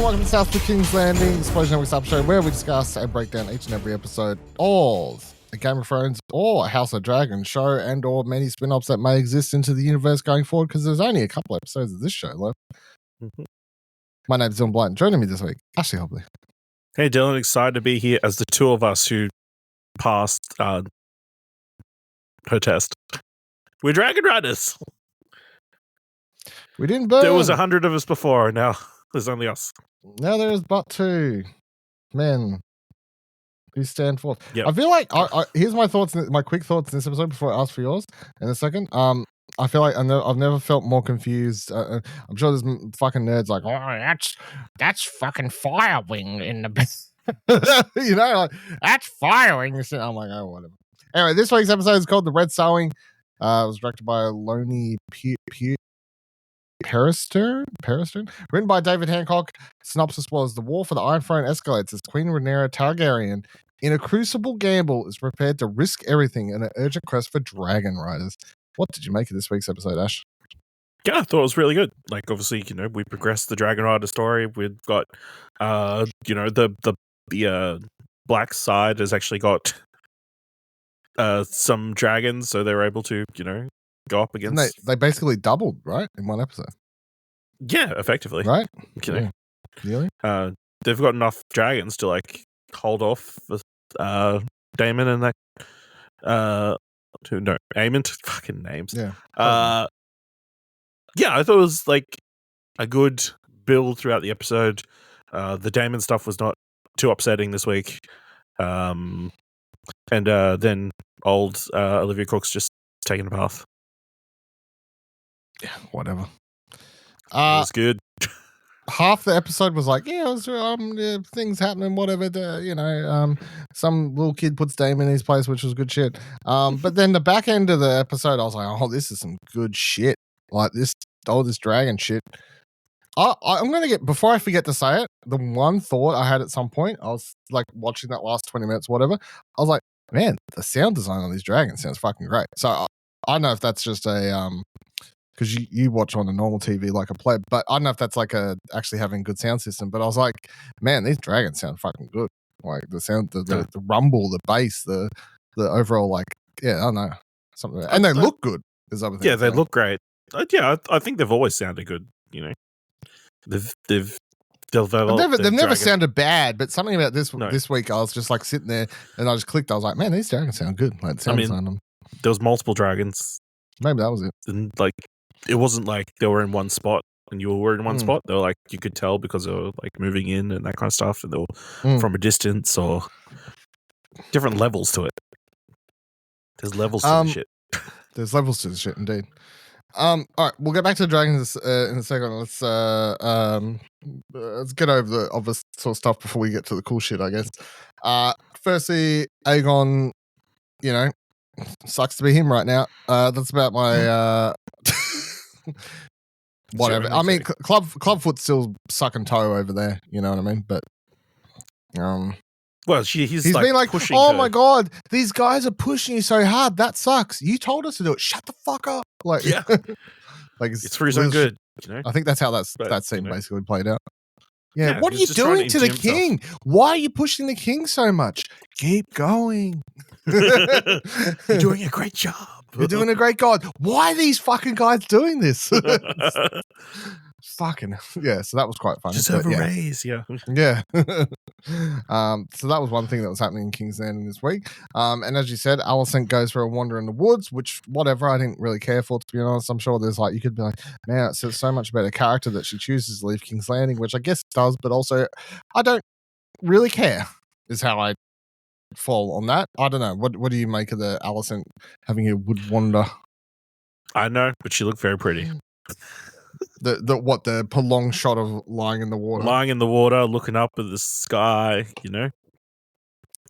welcome to South to King's Landing, Explosion Network's up show where we discuss and break down each and every episode of a Game of Thrones or a House of Dragons show and or many spin-offs that may exist into the universe going forward because there's only a couple episodes of this show left. My name's Dylan Blight. Joining me this week, Ashley Hobley. Hey Dylan, excited to be here as the two of us who passed her test. We're Dragon Riders. We didn't burn. There was 100 of us before, and now there's only us. Now there is but two men who stand forth. Yep. I feel like here's my thoughts, my quick thoughts in this episode before I ask for yours in a second. I feel like I've never felt more confused. I'm sure there's fucking nerds like, oh, that's fucking Firewing in the you know, like, that's Firewing. I'm like, oh, whatever. Anyway, this week's episode is called The Red Sowing. It was directed by Lonnie Periston, written by David Hancock. Synopsis was: the war for the Iron Throne escalates as Queen Rhaenyra Targaryen, in a crucible gamble, is prepared to risk everything in an urgent quest for dragon riders. What did you make of this week's episode, Ash? Yeah, I thought it was really good. Like, obviously, you know, we progressed the Dragon Rider story. We've got, you know, the black side has actually got some dragons, so they were able to, you know, go up against. They basically doubled, right, in one episode. Yeah, effectively, right? You know, really? They've got enough dragons to like hold off Damon and that. No, Aemon. Fucking names. Yeah. Yeah, I thought it was like a good build throughout the episode. The Damon stuff was not too upsetting this week. And then old Olivia Cook's just taking a bath. Yeah, whatever. It was good. Half the episode was like, yeah, it was, things happening, whatever. Some little kid puts Damon in his place, which was good shit. But then the back end of the episode, I was like, oh, this is some good shit. Like this dragon shit. I'm gonna get, before I forget to say it, the one thought I had at some point, I was like watching that last 20 minutes, whatever. I was like, man, the sound design on these dragons sounds fucking great. So I don't know if that's just a because you watch on a normal TV like a pleb, but I don't know if that's like actually having a good sound system. But I was like, man, these dragons sound fucking good. Like the sound, the rumble, the bass, the overall, like, yeah, I don't know, something. And they look good. There's other things. Yeah, they look great. Yeah, I think they've always sounded good. You know, they've developed. They've never sounded bad, but something about this week, I was just like sitting there and I just clicked. I was like, man, these dragons sound good. Like, sound design them. There was multiple dragons. Maybe that was it. And like, it wasn't like they were in one spot and you were in one spot. They were like, you could tell because they were like moving in and that kind of stuff. And they were from a distance or different levels to it. There's levels to the shit. There's levels to the shit, indeed. All right, we'll get back to the dragons in a second. Let's get over the obvious sort of stuff before we get to the cool shit, I guess. Firstly, Aegon, you know, sucks to be him right now. That's about my whatever. I mean, Clubfoot's still sucking toe over there. You know what I mean? But well, he's like been like, pushing. Oh my god, these guys are pushing you so hard. That sucks. You told us to do it. Shut the fuck up. Like, yeah, like it's for his own good. You know? I think that's how that scene basically played out. Yeah, what are you just doing to the king? Why are you pushing the king so much? Keep going. You're doing a great job. You're doing a great job. Why are these fucking guys doing this? Fucking yeah. So that was quite funny. Just have a raise, yeah. Yeah. So that was one thing that was happening in King's Landing this week. And as you said, Alicent goes for a wander in the woods, which whatever, I didn't really care for, to be honest. I'm sure there's like, you could be like, man, it says so much about a character that she chooses to leave King's Landing, which I guess it does, but also I don't really care, is how I fall on that. I don't know. What do you make of the Alicent having a wood wander? I know, but she looked very pretty. The prolonged shot of lying in the water, looking up at the sky, you know.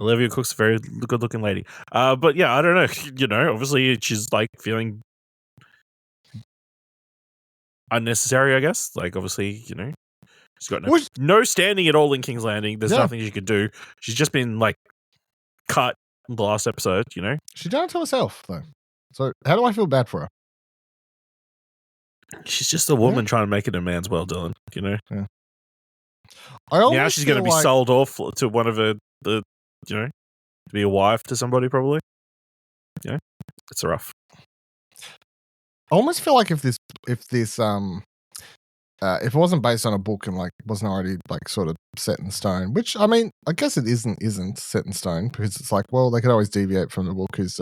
Olivia Cook's a very good looking lady. But yeah, I don't know. You know, obviously she's like feeling unnecessary, I guess. Like, obviously, you know, she's got no standing at all in King's Landing. There's nothing she could do. She's just been like cut in the last episode, you know. She done it to herself though. So how do I feel bad for her? She's just a woman trying to make it a man's world, Dylan, you know? Yeah. Now she's going to be sold off to one of the to be a wife to somebody probably. Yeah, it's rough. I almost feel like if it wasn't based on a book and like wasn't already like sort of set in stone, which I mean, I guess it isn't set in stone because it's like, well, they could always deviate from the book. Who's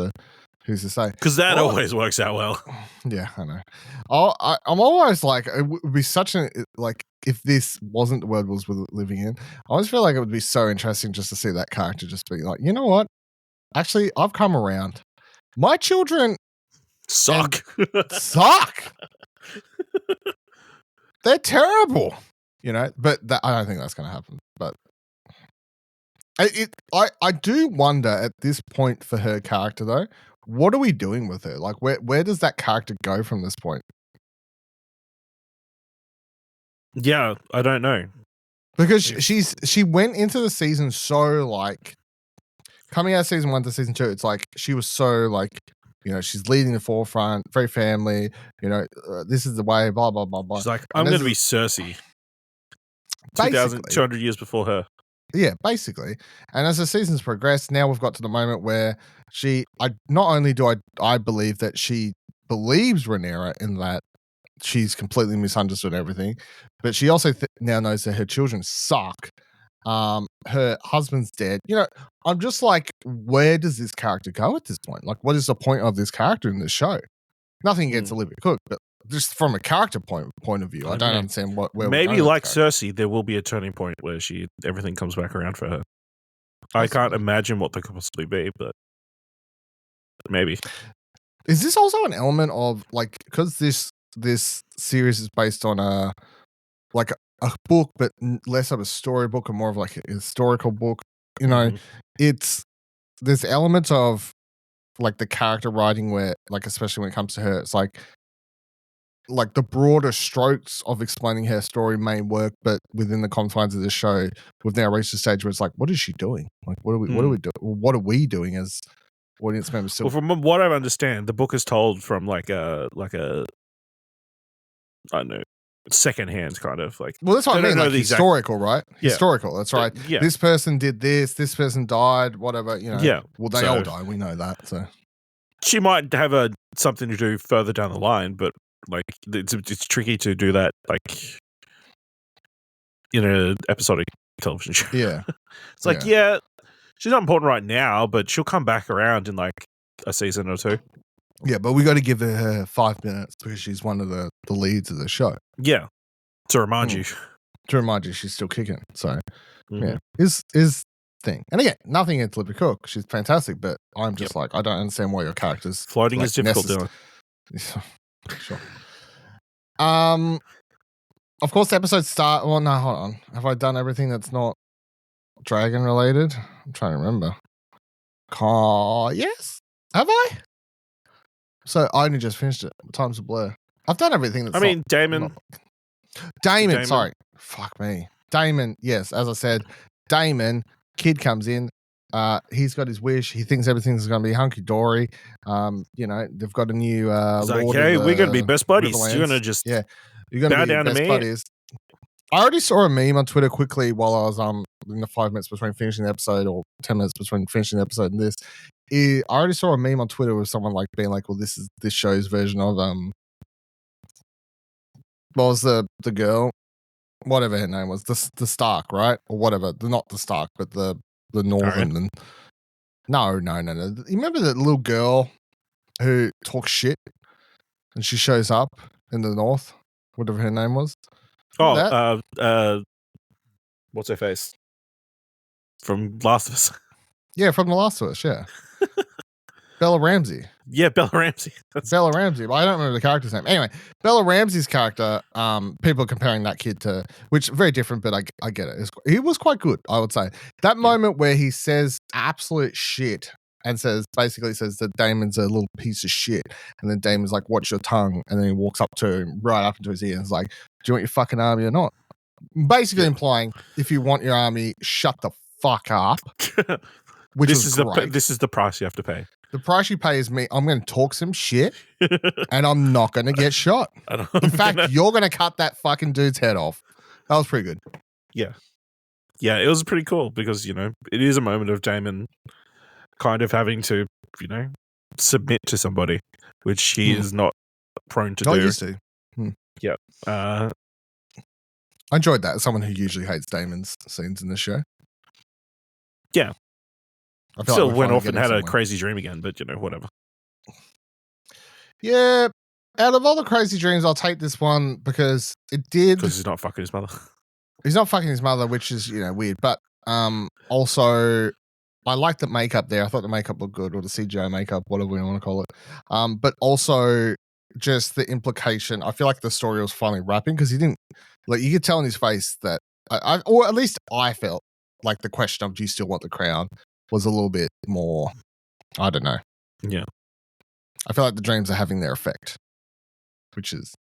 to say? Because that always works out well. Yeah, I know. I'm always like, it would be such a like if this wasn't the world was living in. I always feel like it would be so interesting just to see that character just be like, you know what? Actually, I've come around. My children suck. They're terrible, but I don't think that's going to happen. But I do wonder at this point for her character though, what are we doing with her? Like where does that character go from this point? Yeah, I don't know. Because she went into the season so like coming out of season 1 to season 2, it's like she was so like, she's leading the forefront, very family, this is the way, blah, blah, blah, blah. She's like, I'm going to be Cersei. 2,200 years before her. Yeah, basically. And as the seasons progress, now we've got to the moment where not only do I believe that she believes Rhaenyra in that she's completely misunderstood everything, but she also now knows that her children suck. Her husband's dead. I'm just like, where does this character go at this point? Like, what is the point of this character in this show? Nothing against Olivia Cook, but just from a character point of view, I don't understand where maybe like Cersei, there will be a turning point where everything comes back around for her. I can't imagine what there could possibly be, but maybe. Is this also an element of like, because this series is based on a book, but less of a storybook and more of like a historical book, there's elements of like the character writing where like, especially when it comes to her, it's like the broader strokes of explaining her story may work, but within the confines of this show, we've now reached a stage where it's like, what is she doing? Like, what are we doing? What are we doing as audience members? Well, from what I understand, the book is told from like a I don't know, secondhand kind of like. Well, that's what I mean. Like historical, right? Yeah. Historical. That's right. Yeah. This person did this. This person died. Whatever. Yeah. Well, they all die. We know that. So she might have something to do further down the line, but like it's tricky to do that like in an episodic television show. Yeah. It's like she's not important right now, but she'll come back around in like a season or two. Yeah, but we got to give her 5 minutes because she's one of the leads of the show. Yeah, to remind you. To remind you she's still kicking. So, yeah, is thing. And again, nothing against Olivia Cook. She's fantastic, but I'm just like, I don't understand why your characters... Floating is difficult, Dylan. Sure. Of course, the episodes start... Well, no, hold on. Have I done everything that's not dragon related? I'm trying to remember. Yes? Have I? So I only just finished it. Time's a blur. I've done everything that's Damon. Damon, sorry. Fuck me. Damon, yes, as I said, Damon, kid comes in. He's got his wish. He thinks everything's going to be hunky-dory. They've got a new Lord okay, we're going to be best buddies. You're going to just you're going to be down best to me. Buddies. I already saw a meme on Twitter quickly while I was in the 5 minutes between finishing the episode or 10 minutes between finishing the episode and this. I already saw a meme on Twitter with someone like being like, well, this is this show's version of what was the girl? Whatever her name was, the Stark, right? Or whatever. Not the Stark, but the Northern. And no. You remember that little girl who talks shit and she shows up in the North? Whatever her name was. What's her face? From Last of Us. Yeah, from The Last of Us, yeah. Bella Ramsey. Yeah, Bella Ramsey. Bella Ramsey, but I don't remember the character's name. Anyway, Bella Ramsey's character, people are comparing that kid to, which very different, but I get it. He was quite good, I would say. That moment where he says absolute shit and basically says that Damon's a little piece of shit. And then Damon's like, watch your tongue. And then he walks up to him, right up into his ear and is like, do you want your fucking army or not? Basically implying, if you want your army, shut the fuck up. Which this is the price you have to pay. The price you pay is me. I'm going to talk some shit, and I'm not going to get shot. In fact, you're going to cut that fucking dude's head off. That was pretty good. Yeah. Yeah, it was pretty cool because, you know, it is a moment of Damon kind of having to, you know, submit to somebody, which he is not prone to Not do. used to. Yeah. I enjoyed that as someone who usually hates Damon's scenes in the show. Yeah. I feel Still like we're went finally off and getting had a somewhere. crazy dream again, but, you know, whatever. Yeah. Out of all the crazy dreams, I'll take this one because it did. Because he's not fucking his mother. He's not fucking his mother, which is, you know, weird. But also, I like the makeup there. I thought the makeup looked good, or the CGI makeup, whatever we want to call it. But also, just the implication. I feel like the story was finally wrapping because he didn't, like, you could tell in his face that, or at least I felt like the question of, do you still want the crown, was a little bit more, I don't know. Yeah. I feel like the dreams are having their effect, which is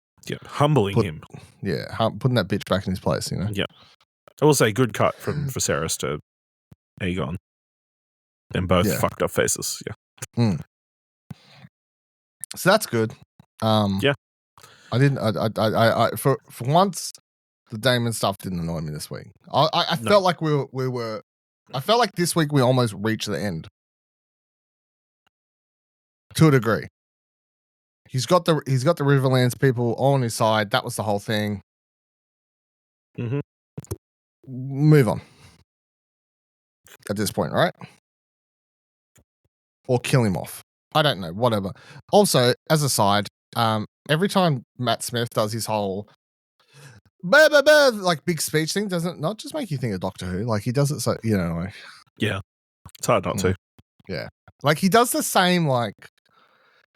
humbling him. Yeah, putting that bitch back in his place, you know. Yeah, I will say good cut from Viserys to Aegon, and both fucked up faces. Yeah, so that's good. Yeah, I didn't. I for once, the Damon stuff didn't annoy me this week. I felt like we were. I felt like this week we almost reached the end. To a degree. He's got the Riverlands people all on his side. That was the whole thing. Move on. At this point, right? Or kill him off. I don't know. Whatever. Also, as a side, every time Matt Smith does his whole like big speech thing, doesn't not just make you think of Doctor Who? Like he does it so, you know, like it's hard not to. Yeah, like he does the same. Like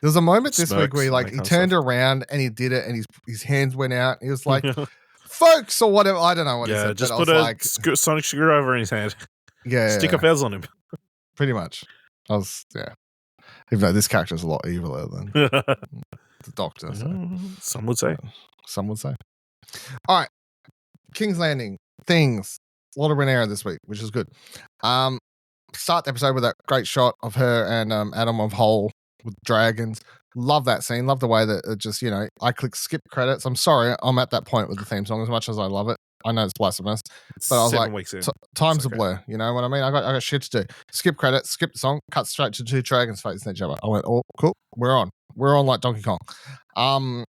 there's a moment this week where he turned around and he did it, and his hands went out. And he was like, "Folks," or whatever. I don't know what he said. Just but put a sonic screwdriver in his hand. Stick a fez on him. Pretty much. Even though this character is a lot eviler than the Doctor. So. Some would say. All right. King's Landing. Things. A lot of Rhaenyra this week, which is good. Start the episode with that great shot of her and Adam of Hull with dragons. Love that scene. Love the way that it just, you know, I click skip credits. I'm sorry. I'm at that point with the theme song as much as I love it. I know it's blasphemous, but I was 7 like, weeks in. time's a blur. You know what I mean? I got shit to do. Skip credits, skip the song, cut straight to 2 dragons facing each other. I went, oh, cool. We're on like Donkey Kong.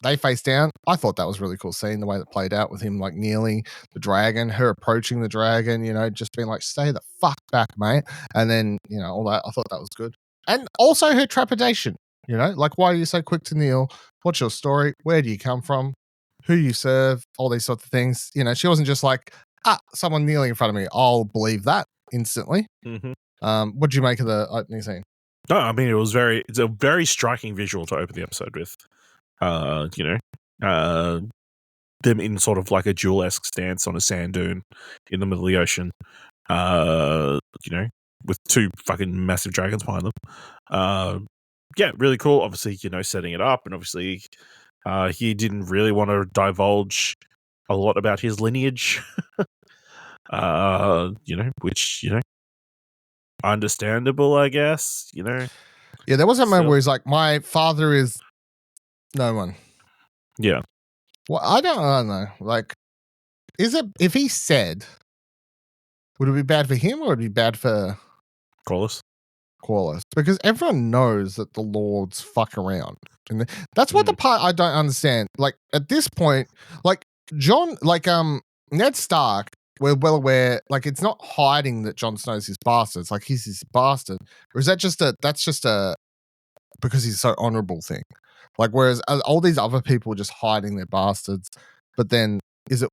They face down. I thought that was a really cool scene, the way that played out with him like kneeling the dragon, her approaching the dragon, you know, just being like, stay the fuck back, mate. And then, you know, all that. I thought that was good. And also her trepidation, you know, like, why are you so quick to kneel? What's your story? Where do you come from? Who you serve? All these sorts of things. You know, she wasn't just like, someone kneeling in front of me. I'll believe that instantly. What do you make of the opening scene? No, I mean, it's a very striking visual to open the episode with. You know, them in sort of like a duel-esque stance on a sand dune in the middle of the ocean. You know, with 2 fucking massive dragons behind them. Yeah, really cool. Obviously, you know, setting it up, and obviously, he didn't really want to divulge a lot about his lineage. You know, which, you know, understandable, I guess. You know. Yeah, there was a moment where he's like, my father is no one. Yeah. Well, I don't know. Like, is it, if he said, would it be bad for him or would it be bad for Corlys? Because everyone knows that the Lords fuck around. And that's what the part I don't understand. Like, at this point, like, Ned Stark, we're well aware, like, it's not hiding that Jon Snow's his bastard. It's like, he's his bastard. Or is that that's just a, because he's so honorable thing? Like, whereas all these other people are just hiding their bastards, but then is it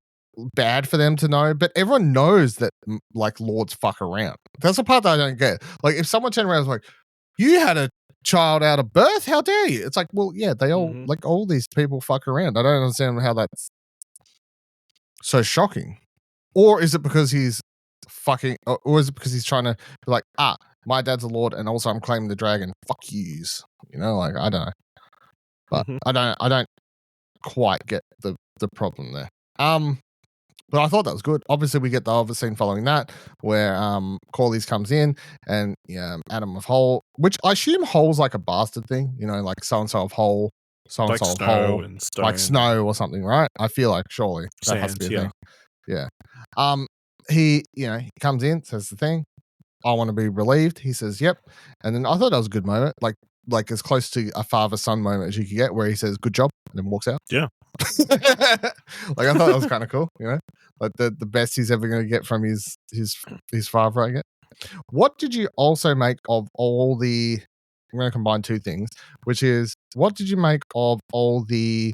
bad for them to know? But everyone knows that, like, Lords fuck around. That's the part that I don't get. Like, if someone turned around and was like, you had a child out of birth, how dare you? It's like, well, yeah, they all, like, all these people fuck around. I don't understand how that's so shocking. Or is it because he's fucking, or is it because he's trying to be like, my dad's a Lord and also I'm claiming the dragon. Fuck yous. You know, like, I don't know. But I don't quite get the problem there. But I thought that was good. Obviously, we get the other scene following that where Corlys comes in and Adam of Hull, which I assume Hull's like a bastard thing, you know, like so and so of Hull, so and so of Hull, like Snow or something, right? I feel like surely that has to be a thing. Yeah. he comes in, says the thing. I want to be relieved. He says, "Yep." And then I thought that was a good moment, like as close to a father-son moment as you could get, where he says, "Good job," and then walks out. Yeah. Like I thought that was kind of cool, like the best he's ever going to get from his father, I guess. What did you also make of all the? I'm going to combine two things, which is what did you make of all the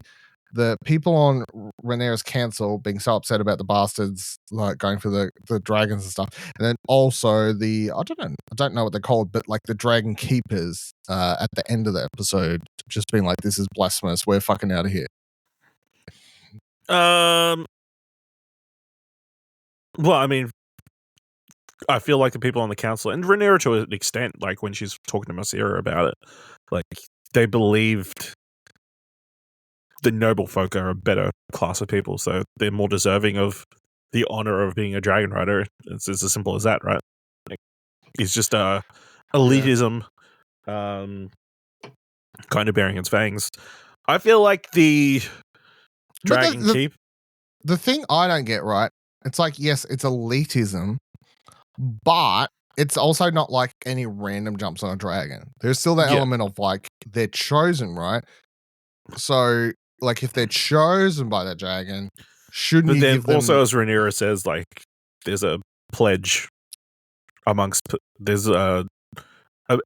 people on Rhaenyra's council being so upset about the bastards like going for the dragons and stuff, and then also the I don't know what they're called, but like the dragon keepers at the end of the episode just being like, "This is blasphemous. We're fucking out of here." Well, I mean, I feel like the people on the council and Rhaenyra to an extent, like when she's talking to Masira about it, like they believed the noble folk are a better class of people, so they're more deserving of the honor of being a dragon rider. It's as simple as that, right? Like, it's just elitism, kind of bearing its fangs. I feel like the dragon keep. The thing I don't get right, it's like, yes, it's elitism, but it's also not like any random jumps on a dragon. There's still that element of like they're chosen, right? So, like, if they're chosen by that dragon, shouldn't you give them? Also, as Rhaenyra says, like, there's a pledge there's a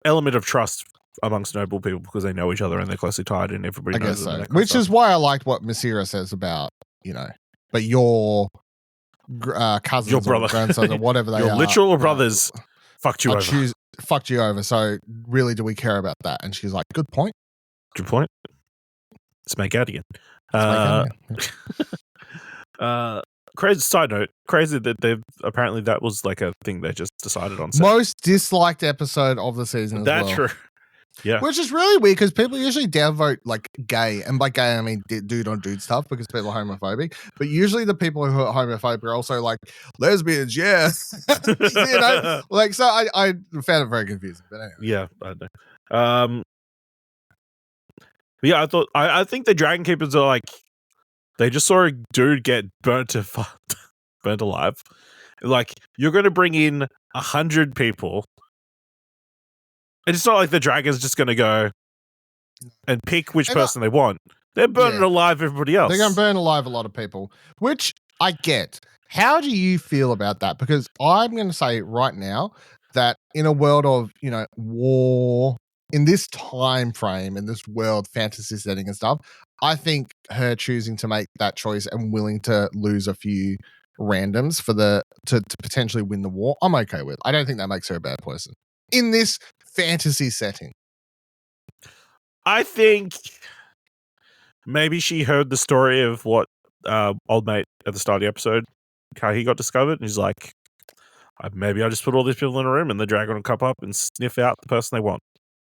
element of trust amongst noble people because they know each other and they're closely tied and everybody knows them. So. Which is why I liked what Masira says about, but your cousins, your brother, or grandsons, or whatever they your are, literal brothers fucked you over. Fucked you over. So really, do we care about that? And she's like, "Good point. Good point. Let's make out again." Crazy side note. Crazy that they've apparently that was like a thing they just decided on. Most disliked episode of the season. That's true. Yeah, which is really weird because people usually downvote like gay, and by gay I mean dude on dude stuff because people are homophobic. But usually the people who are homophobic are also like lesbians, yeah. Like so. I found it very confusing. But anyway. Yeah, I know. Yeah, I think the Dragon Keepers are like they just saw a dude get burnt alive. Like you're going to bring in 100 people. It's not like the dragon's just going to go and pick which person they want. They're burning alive everybody else. They're going to burn alive a lot of people, which I get. How do you feel about that? Because I'm going to say right now that in a world of, war, in this time frame, in this world, fantasy setting and stuff, I think her choosing to make that choice and willing to lose a few randoms to potentially win the war, I'm okay with. I don't think that makes her a bad person. In this fantasy setting. I think maybe she heard the story of what old mate at the start of the episode, how he got discovered, and he's like, maybe I just put all these people in a room and the dragon will come up and sniff out the person they want.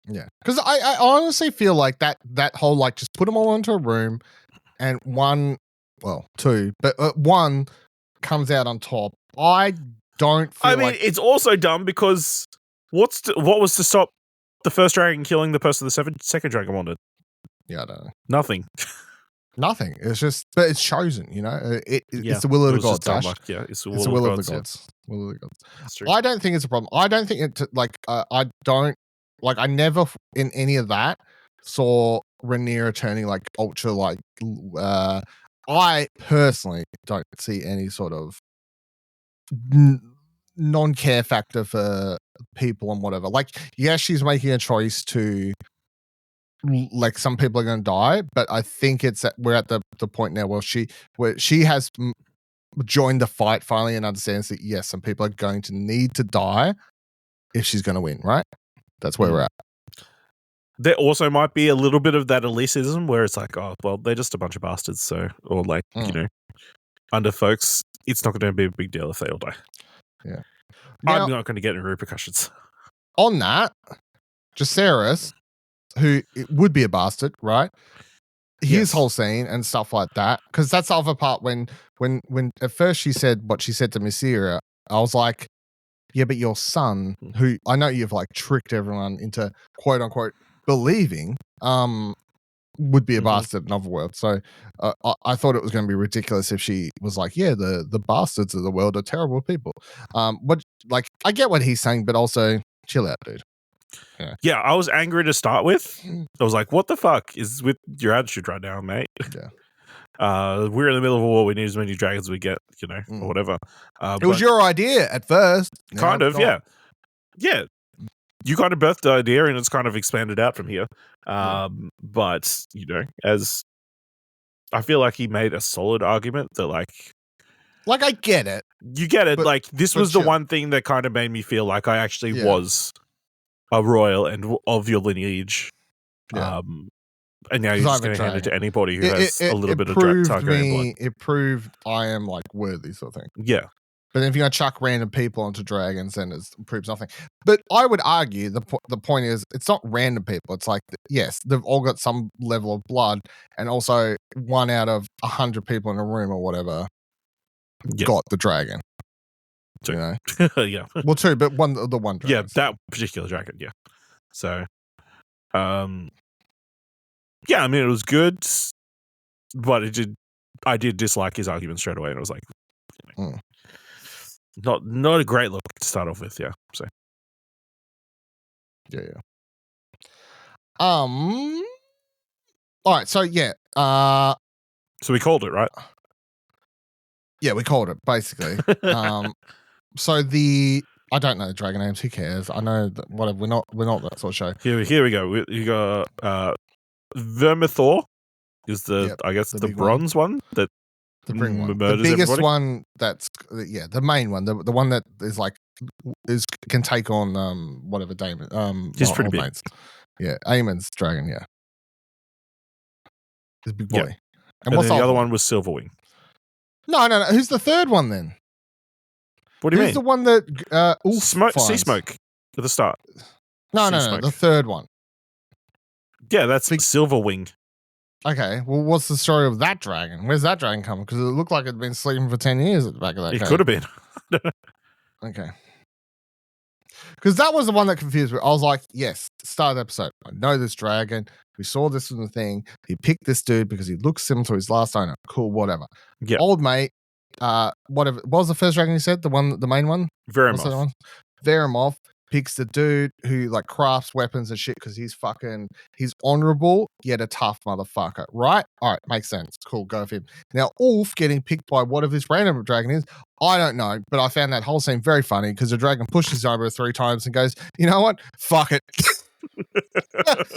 Yeah, because I honestly feel like that whole like just put them all into a room and two, but one comes out on top. I don't feel mean, it's also dumb because what was to stop the first dragon killing the person the second dragon wanted? Yeah, I don't know. Nothing. Nothing. It's just, but it's chosen, it's the will of the gods. Yeah, it's the will of the gods. Will of the gods. I don't think it's a problem. I don't think it, I never in any of that saw Rhaenyra turning like ultra, I personally don't see any sort of non-care factor for people and whatever. Like, yes, she's making a choice to, like, some people are going to die, but I think we're at the point now where she has joined the fight finally and understands that yes, some people are going to need to die if she's going to win, right? That's where we're at. There also might be a little bit of that elitism where it's like, oh, well, they're just a bunch of bastards, so, or like, under folks, it's not going to be a big deal if they all die. Yeah. Now, I'm not going to get any repercussions. On that, Jacaerys, who would be a bastard, right? His whole scene and stuff like that, because that's the other part when at first she said what she said to Masira, I was like, yeah, but your son, who I know you've like tricked everyone into quote unquote believing, would be a bastard in other worlds. So I thought it was going to be ridiculous if she was like, yeah, the bastards of the world are terrible people. But like, I get what he's saying, but also chill out, dude. Yeah, I was angry to start with. I was like, what the fuck is with your attitude right now, mate? Yeah. We're in the middle of a war. We need as many dragons as we get, or whatever. It was your idea at first. Kind of, yeah. Yeah. You kind of birthed the idea and it's kind of expanded out from here. But, as I feel like he made a solid argument that like I get it. You get it. Like this was the one thing that kind of made me feel like I actually was a royal and of your lineage. Yeah. And now you're just going to hand it to anybody who has a little bit of Targaryen blood. It proved I am like worthy, sort of thing. Yeah. But if you're going to chuck random people onto dragons, then it proves nothing. But I would argue the point is it's not random people. It's like, yes, they've all got some level of blood, and also 1 out of 100 people in a room or whatever got the dragon. 2. Yeah. Well, 2, but the one dragon. Yeah, that particular dragon, yeah. So, yeah, I mean, it was good, but I did dislike his argument straight away, and it was like, not a great look to start off with, yeah. So, yeah. All right, so yeah. So we called it, right? Yeah, we called it basically. So I don't know the dragon names. Who cares? I know that whatever. We're not that sort of show. Here we go. You got Vermithor is I guess the bronze one that the biggest everybody? One. That's the main one. The one that is like can take on whatever Damon. He's pretty big. Mates. Yeah, Aemon's dragon. Yeah, he's a big boy. Yeah. And what's the other one was Silverwing. No. Who's the third one then? What do you mean? Who's the one that Sea Smoke at the start? No, the third one. Yeah, that's Silverwing. Okay, well, what's the story of that dragon? Where's that dragon coming? Because it looked like it'd been sleeping for 10 years at the back of that cave. It could have been. Okay. Because that was the one that confused me. I was like, yes, start of the episode. I know this dragon. We saw this in the thing. He picked this dude because he looks similar to his last owner. Cool, whatever. Yeah. Old mate, whatever. What was the first dragon you said? The main one? Veremoth. Veremoth picks the dude who like crafts weapons and shit because he's honorable yet a tough motherfucker, right? All right, makes sense. Cool, go with him. Now, Ulf getting picked by whatever this random dragon is, I don't know, but I found that whole scene very funny because the dragon pushes him over 3 times and goes, you know what? Fuck it.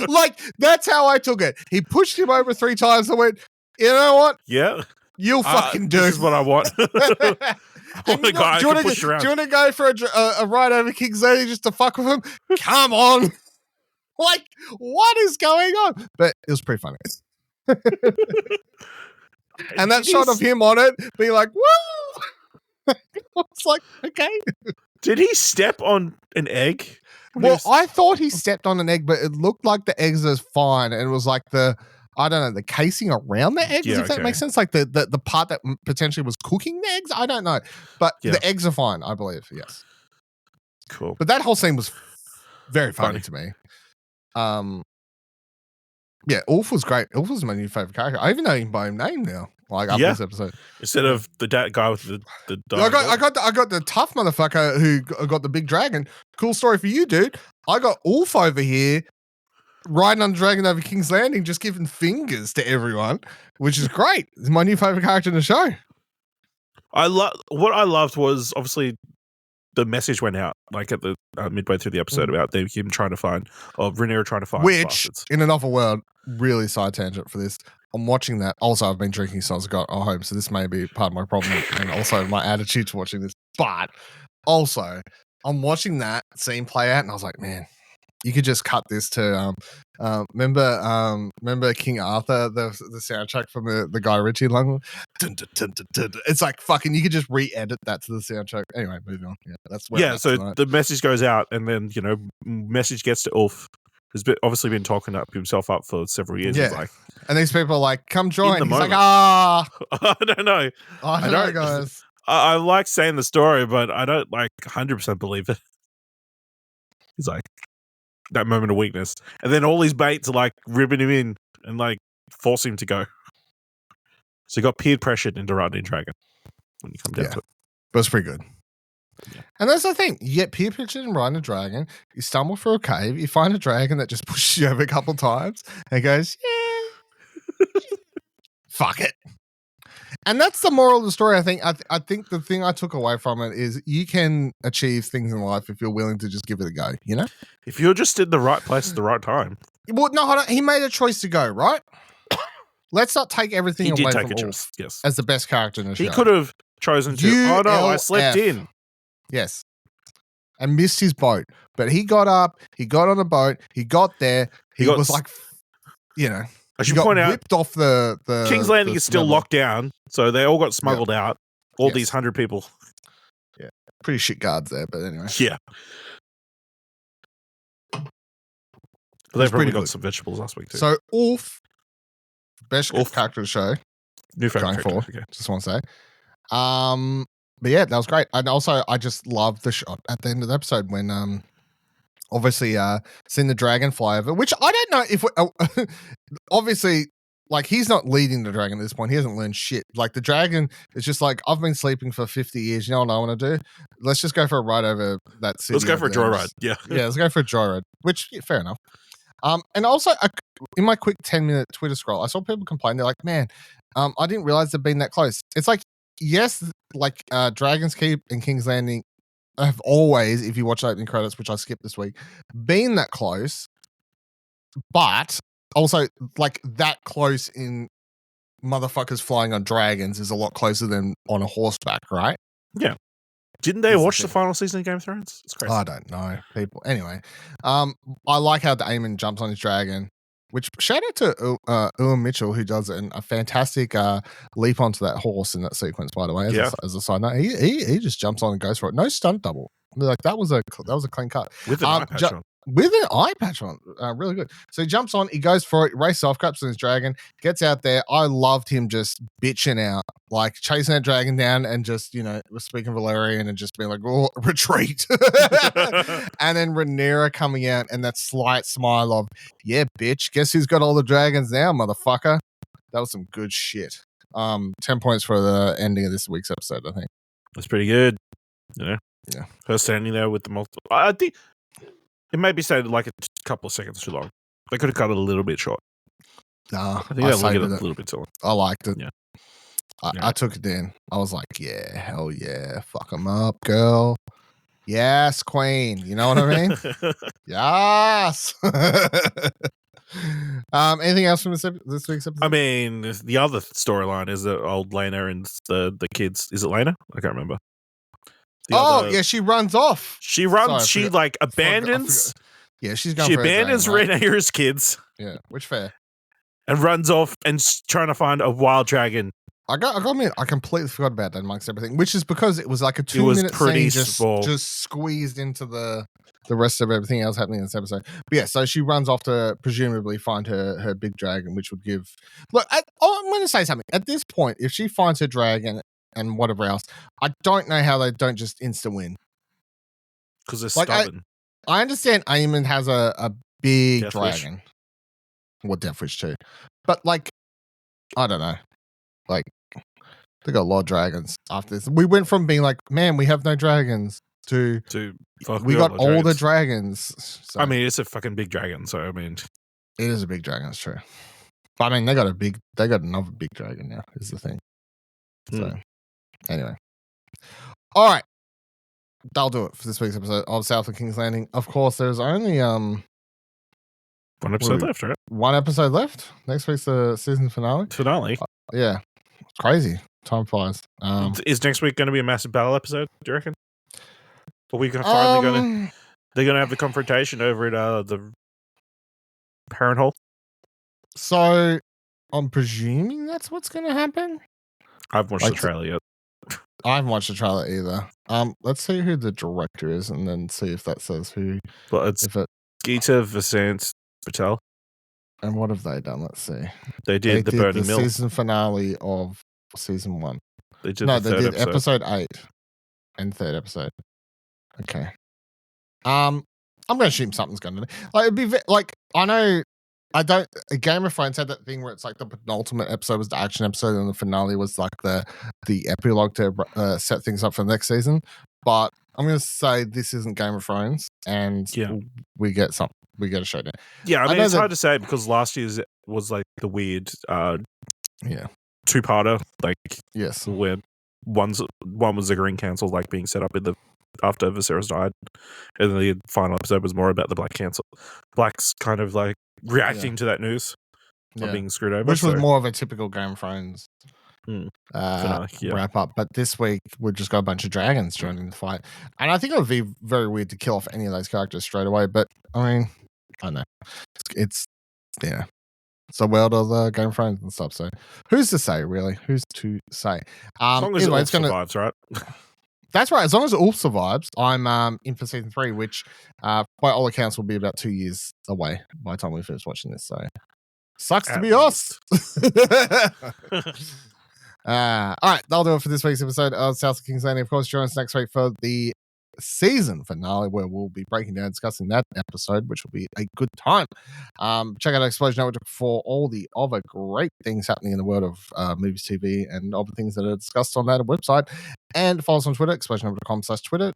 Like, that's how I took it. He pushed him over 3 times and went, you know what? Yeah. You'll fucking do. This is what I want. Do you want to go for a ride over King's Landing just to fuck with him? Come on. Like, what is going on? But it was pretty funny. And that shot of him on it being like, woo! I was like, okay. Did he step on an egg? Well, I thought he stepped on an egg, but it looked like the eggs was fine. And it was like the casing around the eggs, if that makes sense. Like the part that potentially was cooking the eggs. I don't know. But the eggs are fine, I believe. Yes. Cool. But that whole scene was very funny to me. Yeah, Ulf was great. Ulf was my new favorite character. I even know him by name now. Like after this episode, instead of the guy with the I got the tough motherfucker who got the big dragon. Cool story for you, dude. I got Ulf over here riding on the dragon over King's Landing, just giving fingers to everyone, which is great. It's my new favorite character in the show. What I loved was obviously the message went out like at the midway through the episode about him trying to find, Rhaenyra trying to find, which bastards. In another world, really side tangent for this. I'm watching that. Also, I've been drinking since I got home, so this may be part of my problem and also my attitude to watching this. But also, I'm watching that scene play out, and I was like, man, you could just cut this to remember King Arthur, the soundtrack from the Guy Ritchie one. It's like fucking. You could just re-edit that to the soundtrack. Anyway, moving on. Yeah, that's where. So tonight. The message goes out, and then message gets to Ulf. Who's obviously been talking himself up for several years. Yeah. He's like, and these people are like, come join. He's moment. like, I don't know. I don't know, guys. I like saying the story, but I don't 100% believe it. He's like, that moment of weakness. And then all his mates are like ribbing him in and like force him to go. So he got peer pressured into riding dragon when you come down to it. But it's pretty good. Yeah. And that's the thing. You get peer pressured and riding a dragon. You stumble through a cave. You find a dragon that just pushes you over a couple times and goes, yeah, fuck it. And that's the moral of the story, I think. I think the thing I took away from it is you can achieve things in life if you're willing to just give it a go, you know? If you're just in the right place at the right time. Well, no, hold on. He made a choice to go, right? Let's not take everything away from Ulf as the best character in the show. He could have chosen to, oh no, I slept in. Yes. And missed his boat. But he got up, he got on a boat, he got there, he was like, you know. I should point out, whipped off the King's Landing is still locked down, so they all got smuggled out. All these 100 people. Yeah, pretty shit guards there, but anyway. Yeah, but they probably got some vegetables last week too. So Ulf, best character of the show. New favorite character. Okay. Just want to say, but yeah, that was great. And also, I just love the shot at the end of the episode when obviously seeing the dragon fly over, which I don't know if obviously, like, he's not leading the dragon at this point. He hasn't learned shit. Like, the dragon is just like, I've been sleeping for 50 years. You know what I want to do? Let's just go for a ride over that city. Let's go for a joyride. Yeah. Yeah, let's go for a joyride, which, fair enough. And also, in my quick 10-minute Twitter scroll, I saw people complain. They're like, man, I didn't realize they'd been that close. It's like, yes, like Dragon's Keep and King's Landing have always, if you watch opening credits, which I skipped this week, been that close, but also like that close in motherfuckers flying on dragons is a lot closer than on a horseback, right? Yeah. Didn't they watch the final season of Game of Thrones? It's crazy. I don't know, people. Anyway, I like how Damon jumps on his dragon, which shout out to Ewan Mitchell, who does a fantastic leap onto that horse in that sequence, by the way, as a side note. He just jumps on and goes for it. No stunt double. Like that was a clean cut. With an eye patch on. With an eye patch on. Really good. So he jumps on, he goes for it, races off, grabs on his dragon, gets out there. I loved him just bitching out, like chasing that dragon down and just, you know, speaking Valerian and just being like, oh, retreat. And then Rhaenyra coming out and that slight smile of, yeah, bitch, guess who's got all the dragons now, motherfucker? That was some good shit. 10 points for the ending of this week's episode, I think. That's pretty good. Yeah. Her standing there with the multiple. I think it may be stated like a couple of seconds too long. They could have cut it a little bit short. Nah, I think they'll get it a little bit too long. I liked it. Yeah. I took it in. I was like, yeah, hell yeah. Fuck them up, girl. Yes, queen. You know what I mean? Yes. Anything else from this week's episode? I mean, the other storyline is that old Lena and the kids. Is it Lena? I can't remember. Yeah, she runs off. She runs. She like abandons. Yeah, she's going. She abandons Rhaenyra's kids. Yeah, which fair. And runs off and trying to find a wild dragon. I completely forgot about that amongst everything, which is because it was like a 2-minute scene just squeezed into the rest of everything else happening in this episode. But yeah, so she runs off to presumably find her big dragon, which would give. Look, I'm going to say something. At this point, if she finds her dragon and whatever else, I don't know how they don't just insta win. Because they're stubborn. I understand Aemon has a big dragon. Well, Deathwish too. But like, I don't know. Like, they got a lot of dragons after this. We went from being like, man, we have no dragons to we got all the dragons. So, I mean, it's a fucking big dragon, so I mean, it is a big dragon. That's true. But I mean, they got another big dragon now. Is the thing. So, anyway, all right, that'll do it for this week's episode of South of King's Landing. Of course, there's only one episode left, right? One episode left. Next week's the season finale. Yeah, it's crazy. Time flies. Is next week going to be a massive battle episode? Do you reckon? Are we going to finally they're going to have the confrontation over at the parent hall? So I'm presuming that's what's going to happen. I haven't watched the trailer yet. I haven't watched the trailer either. Let's see who the director is, and then see if that says who. Well, it's Geeta Vasant Patel. And what have they done? Let's see. They did the Burning Mill season finale of season 1. They did episode 8 and third episode. Okay. I'm going to assume something's going to. Like, it'd be like, I know I don't. Game of Thrones had that thing where it's like the penultimate episode was the action episode, and the finale was like the epilogue to set things up for the next season. But I'm going to say this isn't Game of Thrones, and we get something. We get a showdown. Yeah, I mean it's hard to say because last year's was like the weird, two-parter. Like, yes, where one was the Green Council like being set up in the after Viserys died, and then the final episode was more about the Blacks kind of like reacting to that news of being screwed over, which was more of a typical Game of Thrones wrap up. But this week we've just got a bunch of dragons joining the fight, and I think it would be very weird to kill off any of those characters straight away. But I mean, I don't know, it's it's the world of the Game of Thrones and stuff. So who's to say, really? Who's to say? As long as it survives, right? That's right. As long as it all survives, I'm in for season 3, which by all accounts will be about 2 years away by the time we finish watching this. So sucks to be us. All right, that'll do it for this week's episode of South of King's Landing. Of course, join us next week for the season finale, where we'll be breaking down and discussing that episode, which will be a good time. Check out Explosion Network for all the other great things happening in the world of movies, TV, and other things that are discussed on that website. And follow us on Twitter, explosionnetwork.com/Twitter.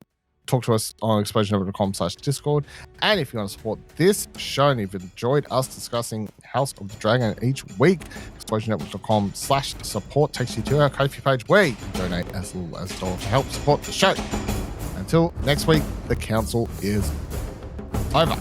Talk to us on explosionnetwork.com/Discord. And if you want to support this show and you've enjoyed us discussing House of the Dragon each week, explosionnetwork.com/support takes you to our Ko-fi page where you can donate as little as $1 to help support the show. Until next week, the council is over.